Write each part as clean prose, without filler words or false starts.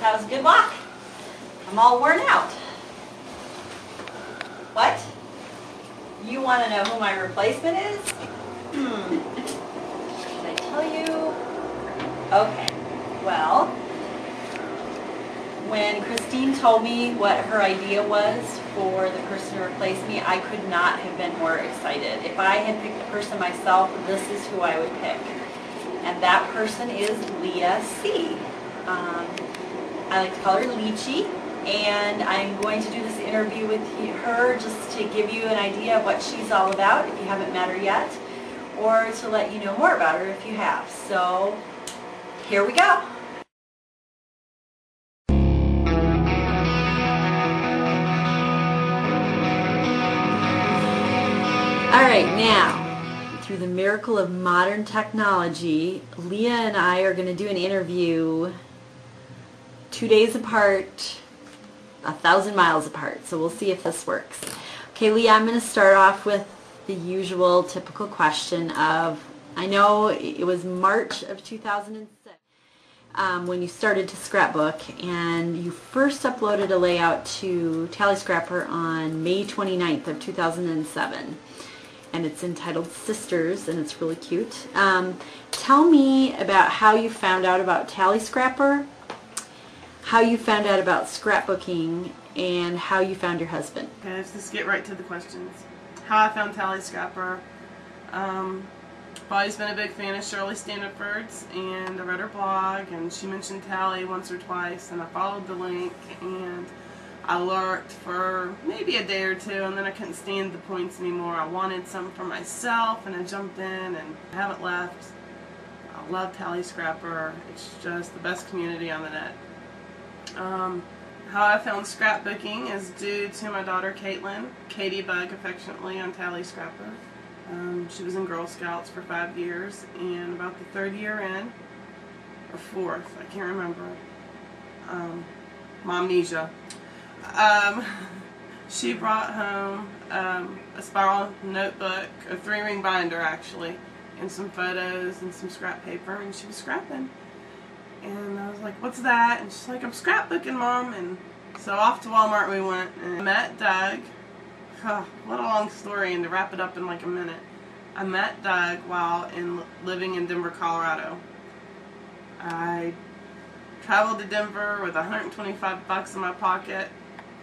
That was a good walk. I'm all worn out. What? You want to know who my replacement is? Should I tell you? Okay. Well, when Christine told me what her idea was for the person to replace me, I could not have been more excited. If I had picked the person myself, this is who I would pick. And that person is Leah C. I like to call her Lychee, and I'm going to do this interview with her just to give you an idea of what she's all about if you haven't met her yet, or to let you know more about her if you have. So here we go. All right, now, through the miracle of modern technology, Leah and I are going to do an interview 2 days apart, 1,000 miles apart. So we'll see if this works. Okay, Leah, I'm going to start off with the usual typical question of, I know it was March of 2006 when you started to scrapbook, and you first uploaded a layout to Tally Scrapper on May 29th of 2007. And it's entitled Sisters, and it's really cute. Tell me about how you found out about Tally Scrapper, how you found out about scrapbooking, and how you found your husband. Okay, let's just get right to the questions. How I found Tally Scrapper. I've always been a big fan of Shirley Staniford's, and I read her blog, and she mentioned Tally once or twice, and I followed the link, and I lurked for maybe a day or two, and then I couldn't stand the points anymore. I wanted some for myself, and I jumped in, and I haven't left. I love Tally Scrapper. It's just the best community on the net. How I found scrapbooking is due to my daughter Caitlin, Katie Bug affectionately, on Tally Scrapper. She was in Girl Scouts for 5 years, and about the 3rd year in, or 4th, I can't remember, amnesia. She brought home a spiral notebook, a 3-ring binder actually, and some photos and some scrap paper, and she was scrapping. And I was like, what's that? And she's like, I'm scrapbooking, Mom. And so off to Walmart we went, and I met Doug. What a long story, and to wrap it up in like a minute. I met Doug while living in Denver, Colorado. I traveled to Denver with $125 in my pocket.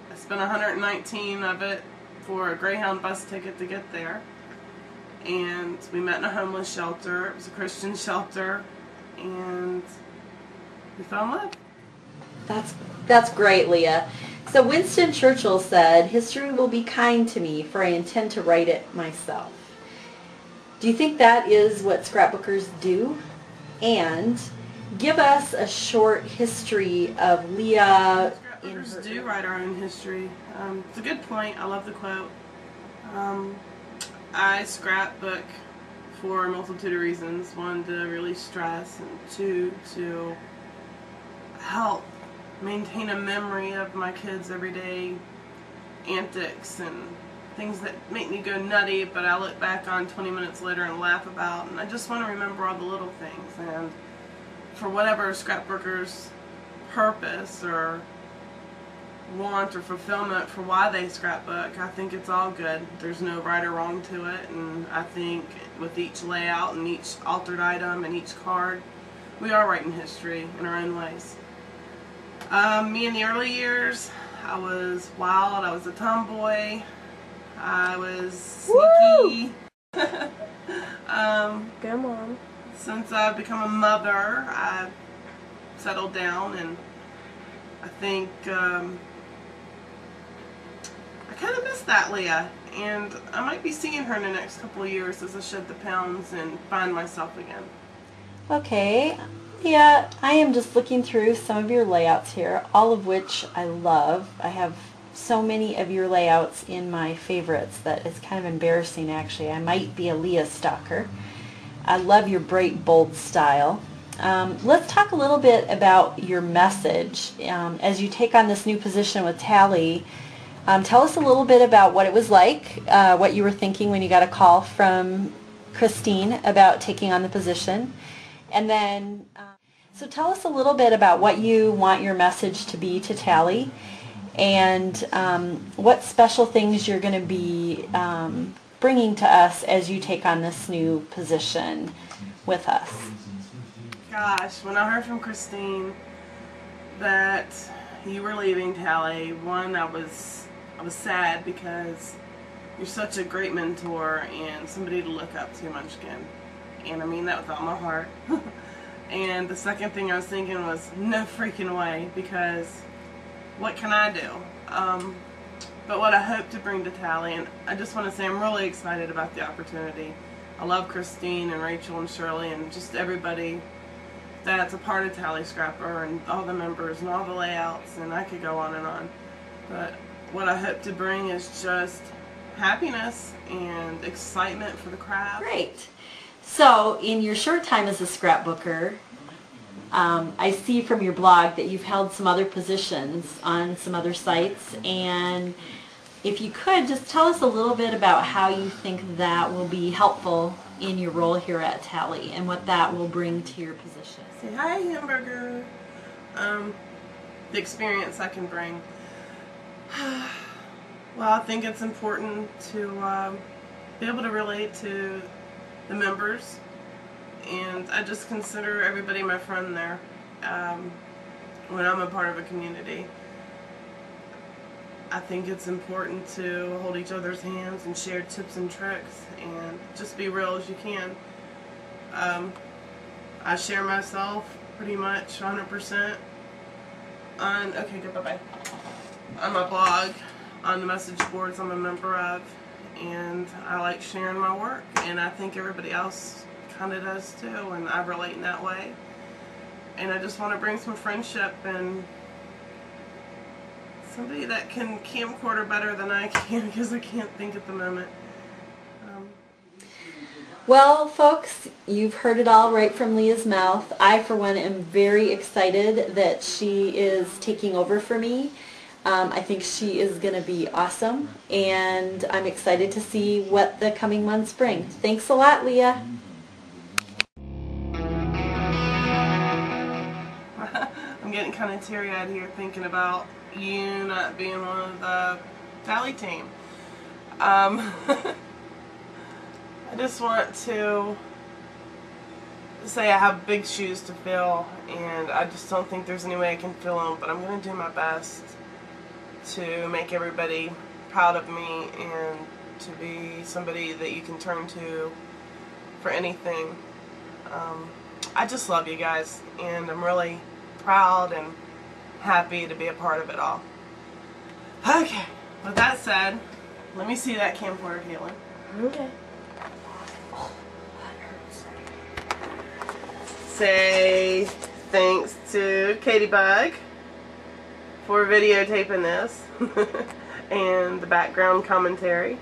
I spent $119 of it for a Greyhound bus ticket to get there. And we met in a homeless shelter. It was a Christian shelter. And we fell in love. That's great, Leah. So Winston Churchill said, "History will be kind to me, for I intend to write it myself." Do you think that is what scrapbookers do? And give us a short history of Leah. Scrapbookers do write our own history. It's a good point. I love the quote. I scrapbook for a multitude of reasons. 1, to release stress, and 2, to help maintain a memory of my kids' everyday antics and things that make me go nutty, but I look back on 20 minutes later and laugh about, and I just want to remember all the little things. And for whatever scrapbooker's purpose or want or fulfillment for why they scrapbook, I think it's all good. There's no right or wrong to it, and I think with each layout and each altered item and each card, we are writing history in our own ways. Me in the early years, I was wild, I was a tomboy, I was sneaky. Good mom. Since I've become a mother, I've settled down, and I think I kind of miss that Leah, and I might be seeing her in the next couple of years as I shed the pounds and find myself again. Okay, yeah, I am just looking through some of your layouts here, all of which I love. I have so many of your layouts in my favorites that it's kind of embarrassing, actually. I might be a Leah stalker. I love your bright, bold style. Let's talk a little bit about your message. As you take on this new position with Tally, tell us a little bit about what it was like, what you were thinking when you got a call from Christine about taking on the position. And then, So tell us a little bit about what you want your message to be to Tally, and what special things you're going to be bringing to us as you take on this new position with us. Gosh, when I heard from Christine that you were leaving, Tally, one, I was sad because you're such a great mentor and somebody to look up to, Munchkin. And I mean that with all my heart. And the second thing I was thinking was, no freaking way, because what can I do? But what I hope to bring to Tally, and I just want to say I'm really excited about the opportunity. I love Christine and Rachel and Shirley and just everybody that's a part of Tally Scrapper and all the members and all the layouts, and I could go on and on. But what I hope to bring is just happiness and excitement for the craft. Great. So, in your short time as a scrapbooker, I see from your blog that you've held some other positions on some other sites, and if you could, just tell us a little bit about how you think that will be helpful in your role here at Tally and what that will bring to your position. Say hi, Hamburger. The experience I can bring. Well, I think it's important to be able to relate to the members, and I just consider everybody my friend there when I'm a part of a community. I think it's important to hold each other's hands and share tips and tricks and just be real as you can. I share myself pretty much 100% on, okay, good, bye-bye, on my blog, on the message boards I'm a member of, and I like sharing my work, and I think everybody else kind of does too, and I relate in that way. And I just want to bring some friendship and somebody that can camcorder better than I can, because I can't think at the moment. Well, folks, you've heard it all right from Leah's mouth. I, for one, am very excited that she is taking over for me. I think she is going to be awesome, and I'm excited to see what the coming months bring. Thanks a lot, Leah. I'm getting kind of teary-eyed here thinking about you not being one of the Tally team. I just want to say I have big shoes to fill, and I just don't think there's any way I can fill them, but I'm going to do my best to make everybody proud of me and to be somebody that you can turn to for anything. I just love you guys, and I'm really proud and happy to be a part of it all. Okay, with that said, let me see that camcorder, Caitlin. Okay. Say thanks to Katie Bug for videotaping this and the background commentary.